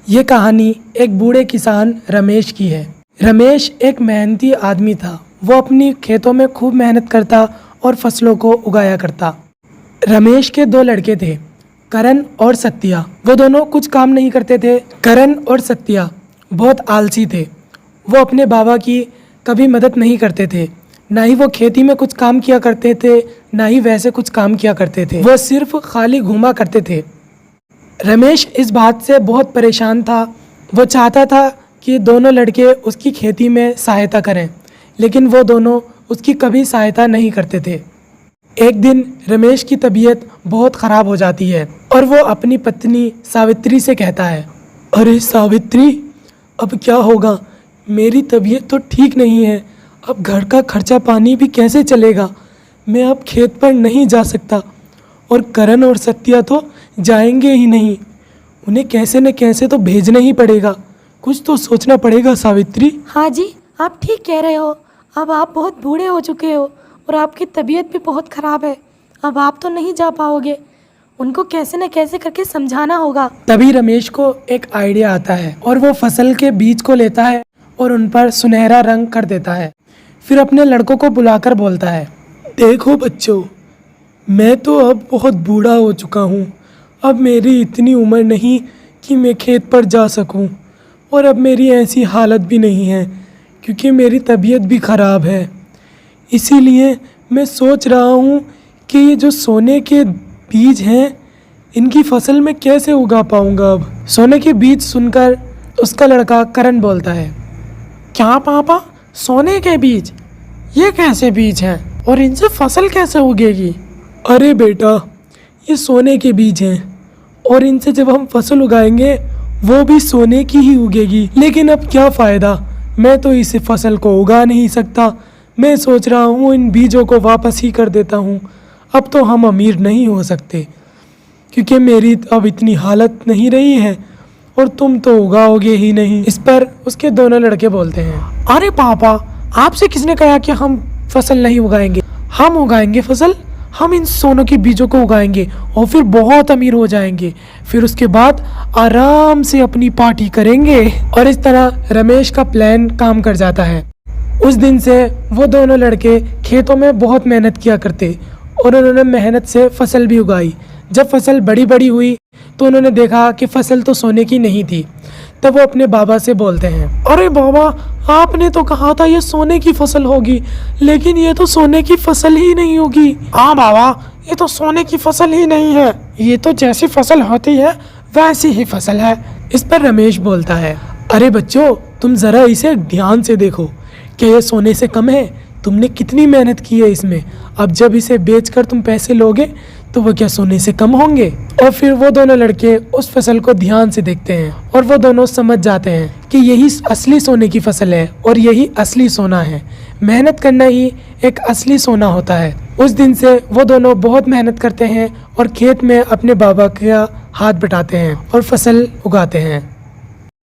ये कहानी एक बूढ़े किसान रमेश की है। रमेश एक मेहनती आदमी था। वो अपनी खेतों में खूब मेहनत करता और फसलों को उगाया करता। रमेश के दो लड़के थे, करण और सत्या। वो दोनों कुछ काम नहीं करते थे। करण और सत्या बहुत आलसी थे। वो अपने बाबा की कभी मदद नहीं करते थे, ना ही वो खेती में कुछ काम किया करते थे, ना ही वैसे कुछ काम किया करते थे। वो सिर्फ खाली घूमा करते थे। रमेश इस बात से बहुत परेशान था। वो चाहता था कि दोनों लड़के उसकी खेती में सहायता करें, लेकिन वो दोनों उसकी कभी सहायता नहीं करते थे। एक दिन रमेश की तबीयत बहुत ख़राब हो जाती है और वो अपनी पत्नी सावित्री से कहता है, अरे सावित्री, अब क्या होगा? मेरी तबीयत तो ठीक नहीं है। अब घर का खर्चा पानी भी कैसे चलेगा? मैं अब खेत पर नहीं जा सकता और करण और सत्या तो जाएंगे ही नहीं। उन्हें कैसे न कैसे तो भेजना ही पड़ेगा। कुछ तो सोचना पड़ेगा सावित्री। हाँ जी, आप ठीक कह रहे हो। अब आप बहुत बूढ़े हो चुके हो और आपकी तबीयत भी बहुत ख़राब है। अब आप तो नहीं जा पाओगे। उनको कैसे न कैसे करके समझाना होगा। तभी रमेश को एक आइडिया आता है और वो फसल के बीज को लेता है और उन पर सुनहरा रंग कर देता है। फिर अपने लड़कों को बुलाकर बोलता है, देखो बच्चों, मैं तो अब बहुत बूढ़ा हो चुका हूँ। अब मेरी इतनी उम्र नहीं कि मैं खेत पर जा सकूँ, और अब मेरी ऐसी हालत भी नहीं है क्योंकि मेरी तबीयत भी ख़राब है। इसीलिए मैं सोच रहा हूँ कि ये जो सोने के बीज हैं, इनकी फसल मैं कैसे उगा पाऊँगा। अब सोने के बीज सुनकर उसका लड़का करण बोलता है, क्या पापा, सोने के बीज? ये कैसे बीज हैं और इनसे फसल कैसे उगेगी? अरे बेटा, ये सोने के बीज हैं और इनसे जब हम फसल उगाएंगे वो भी सोने की ही उगेगी। लेकिन अब क्या फ़ायदा? मैं तो इस फसल को उगा नहीं सकता। मैं सोच रहा हूँ इन बीजों को वापस ही कर देता हूँ। अब तो हम अमीर नहीं हो सकते क्योंकि मेरी अब इतनी हालत नहीं रही है और तुम तो उगाओगे ही नहीं। इस पर उसके दोनों लड़के बोलते हैं, अरे पापा, आपसे किसने कहा कि हम फसल नहीं उगाएंगे? हम उगाएंगे फसल। हम इन सोनों के बीजों को उगाएंगे और फिर बहुत अमीर हो जाएंगे। फिर उसके बाद आराम से अपनी पार्टी करेंगे। और इस तरह रमेश का प्लान काम कर जाता है। उस दिन से वो दोनों लड़के खेतों में बहुत मेहनत किया करते और उन्होंने मेहनत से फसल भी उगाई। जब फसल बड़ी बड़ी हुई तो उन्होंने देखा कि फसल तो सोने की नहीं थी। तब वो अपने बाबा से बोलते हैं, अरे बाबा, आपने तो कहा था ये सोने की फसल होगी, लेकिन ये तो सोने की फसल ही नहीं होगी। हाँ बाबा, ये तो सोने की फसल ही नहीं है। ये तो जैसी फसल होती है वैसी ही फसल है। इस पर रमेश बोलता है, अरे बच्चों, तुम ज़रा इसे ध्यान से देखो। क्या ये सोने से कम है? तुमने कितनी मेहनत की है इसमें। अब जब इसे बेचकर तुम पैसे लोगे तो वो क्या सोने से कम होंगे? और फिर वो दोनों लड़के उस फसल को ध्यान से देखते हैं और वो दोनों समझ जाते हैं कि यही असली सोने की फसल है और यही असली सोना है। मेहनत करना ही एक असली सोना होता है। उस दिन से वो दोनों बहुत मेहनत करते हैं और खेत में अपने बाबा का हाथ बटाते हैं और फसल उगाते हैं।